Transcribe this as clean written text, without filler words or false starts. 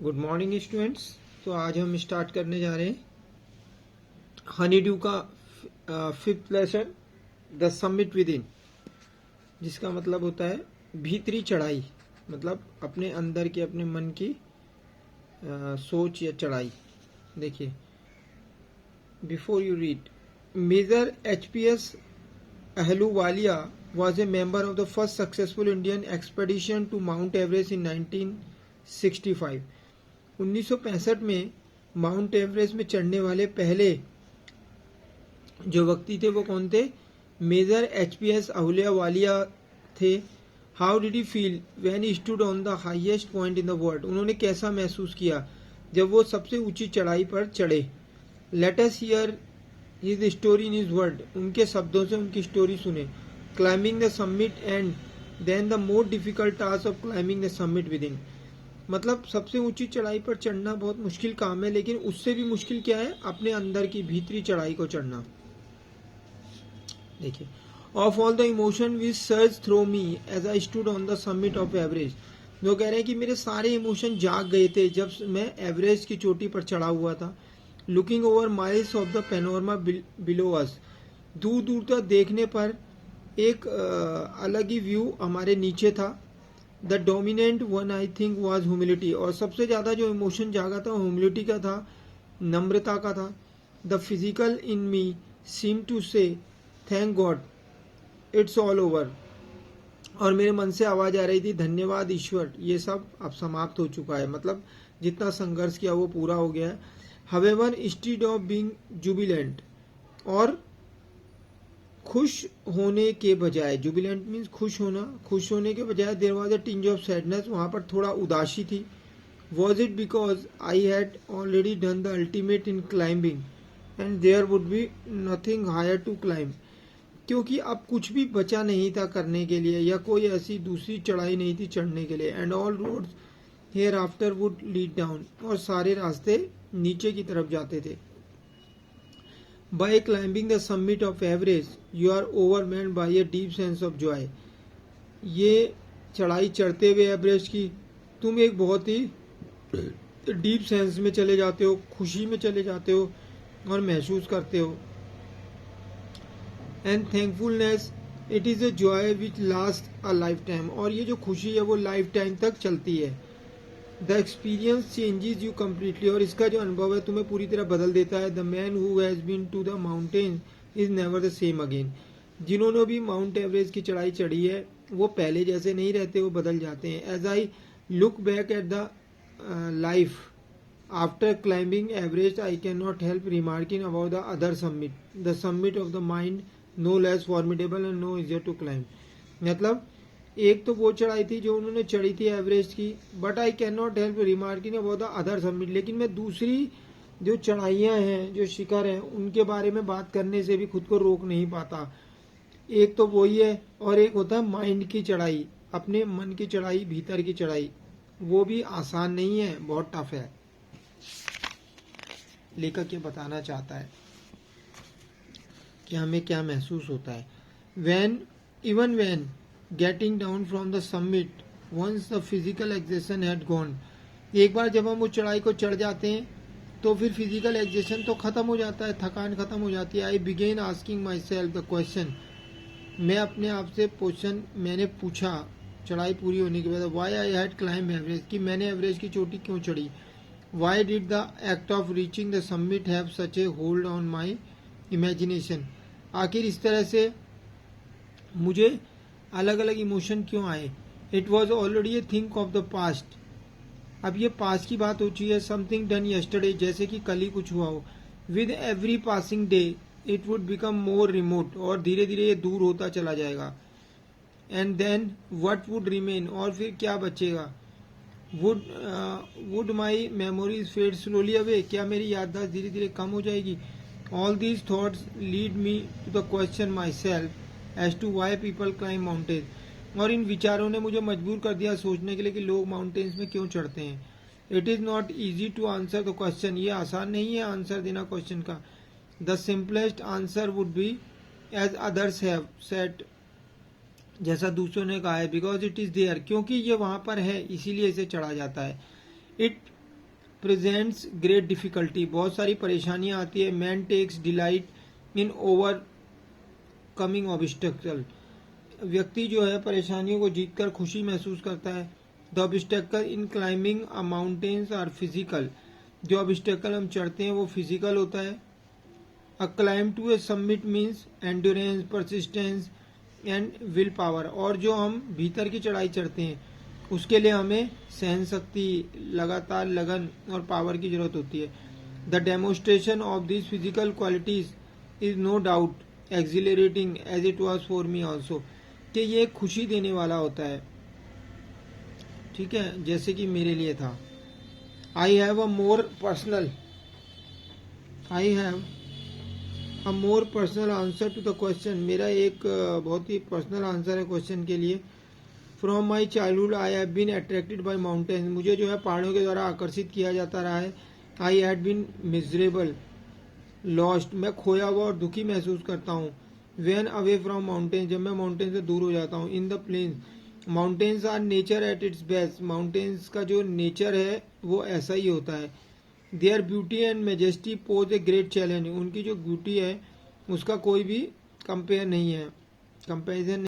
Good morning students. तो आज हम स्टार्ट करने जा रहे हैं हनी ड्यू का fifth lesson, the summit with in, जिसका मतलब होता है भीतरी चढ़ाई, मतलब अपने अंदर की, अपने मन की सोच या चढ़ाई। देखिए, before you read, major HPS Ahluwalia was a member of the first successful Indian expedition to Mount Everest in 1965। 1965 में माउंट एवरेस्ट में चढ़ने वाले पहले जो व्यक्ति थे वो कौन थे? मेजर एचपीएस अहलूवालिया थे। How did he feel when he stood on the highest point in the world? उन्होंने कैसा महसूस किया जब वो सबसे ऊंची चढ़ाई पर चढ़े? Let us hear his story in his word. उनके शब्दों से उनकी स्टोरी सुने। Climbing the summit and then the more difficult task of climbing the summit within. मतलब सबसे ऊंची चढ़ाई पर चढ़ना बहुत मुश्किल काम है, लेकिन उससे भी मुश्किल क्या है? अपने अंदर की भीतरी चढ़ाई को चढ़ना। देखिए, of all the emotion which surge through me as I stood on the summit of Everest. जो कह रहे हैं कि मेरे सारे इमोशन जाग गए थे जब मैं एवरेस्ट की चोटी पर चढ़ा हुआ था। Looking over miles of the panorama below us. दूर दूर तक देखने पर एक अलग ही व्यू हमारे नीचे था। The dominant one I think was humility. और सबसे ज्यादा जो इमोशन जागा था वो ह्यूमिलिटी का था, नम्रता का था। The physical in me seem to say thank God it's all over. और मेरे मन से आवाज आ रही थी, धन्यवाद ईश्वर, ये सब अब समाप्त हो चुका है। मतलब जितना संघर्ष किया वो पूरा हो गया है। However instead of being Jubilant, और खुश होने के बजाय, जुबिलेंट मीन्स खुश होना, खुश होने के बजाय there was a tinge of sadness, वहां पर थोड़ा उदासी थी। Was it because I had already done the ultimate in climbing and there would be nothing higher to climb? क्योंकि अब कुछ भी बचा नहीं था करने के लिए, या कोई ऐसी दूसरी चढ़ाई नहीं थी चढ़ने के लिए। And all roads hereafter would lead down, और सारे रास्ते नीचे की तरफ जाते थे। By climbing the summit of Everest, you are overwhelmed by a deep sense of joy। ये चढ़ाई चढ़ते हुए एवरेस्ट की तुम एक बहुत ही डीप सेंस में चले जाते हो, खुशी में चले जाते हो और महसूस करते हो। And thankfulness it is a joy which last a life time. और ये जो खुशी है वो लाइफ टाइम तक चलती है। The experience changes you completely. और इसका जो अनुभव है तुम्हें पूरी तरह बदल देता है। The man who has been to the mountain is never the same again. जिन्होंने भी माउंट एवरेस्ट की चढ़ाई चढ़ी है वो पहले जैसे नहीं रहते, वो बदल जाते हैं। As I look back at the life after climbing Everest, I can not help remarking about the other summit, the summit of the mind, no less formidable and no easier to climb. मतलब एक तो वो चढ़ाई थी जो उन्होंने चढ़ी थी एवरेस्ट की, but I can not help remarking about the other summit. लेकिन मैं दूसरी जो चढ़ाइयाँ हैं, जो शिखर हैं, उनके बारे में बात करने से भी खुद को रोक नहीं पाता। एक तो वही है, और एक होता है माइंड की चढ़ाई, अपने मन की चढ़ाई, भीतर की चढ़ाई। वो भी आसान नहीं है, बहुत टफ है। लेखक ये बताना चाहता है कि हमें क्या महसूस होता है। When even when getting down from the summit once the physical exertion had gone. एक बार जब हम उस चढ़ाई को चढ़ जाते हैं तो फिर फिजिकल एक्सर्शन तो खत्म हो जाता है, थकान खत्म हो जाती है। I began asking myself the question. मैं अपने आप से मैंने पूछा चढ़ाई पूरी होने के बाद, why I had climb Everest, कि मैंने एवरेस्ट की चोटी क्यों चढ़ी। Why did the act of reaching the summit have such a hold on my imagination. आखिर इस तरह से मुझे अलग अलग इमोशन क्यों आए। It was already A think of the past. अब ये पास्ट की बात हो चुकी है। समथिंग डन यस्टरडे, जैसे कि कल ही कुछ हुआ हो। With every passing day it would become more remote, और धीरे धीरे ये दूर होता चला जाएगा। And then what would remain, और फिर क्या बचेगा। Would my memories fade slowly away, क्या मेरी याददाश्त धीरे धीरे कम हो जाएगी। All these thoughts lead me to the question myself as to why people climb mountain. और इन विचारों ने मुझे मजबूर कर दिया सोचने के लिए कि लोग माउंटेन्स में क्यों चढ़ते हैं। It is not easy to answer the question, ये आसान नहीं है आंसर देना क्वेश्चन का। The simplest answer would be as others have said, जैसा दूसरों ने कहा है, बिकॉज इट इज देयर, क्योंकि ये वहां पर है इसीलिए इसे चढ़ा जाता है। इट प्रेजेंट्स ग्रेट डिफिकल्टी, बहुत सारी परेशानियां आती है. Man takes delight in overcoming obstacle, व्यक्ति जो है परेशानियों को जीतकर खुशी महसूस करता है. The obstacle in climbing a mountains are physical, जो ऑब्स्टेकल हम चढ़ते हैं वो फिजिकल होता है. A climb to a summit means endurance, persistence and will power, और जो हम भीतर की चढ़ाई चढ़ते हैं उसके लिए हमें सहन शक्ति, लगातार लगन और पावर की जरूरत होती है. The demonstration of this physical qualities is no doubt exhilarating as it was for me also, कि ये खुशी देने वाला होता है, ठीक है, जैसे कि मेरे लिए था. I have a more personal answer to the question, मेरा एक बहुत ही पर्सनल आंसर है क्वेश्चन के लिए. From my childhood I have been attracted by mountains, मुझे जो है पहाड़ों के द्वारा आकर्षित किया जाता रहा है. I had been miserable, lost, मैं खोया हुआ और दुखी महसूस करता हूँ. वेन अवे फ्रॉम माउंटेन्स, जब मैं माउंटेन से दूर हो जाता हूँ. In the plains, mountains are nature at its best, mountains का जो नेचर है वो ऐसा ही होता है. Their beauty and majesty pose a great challenge, उनकी जो ब्यूटी है उसका कोई भी कंपेयर नहीं है, कंपेरिजन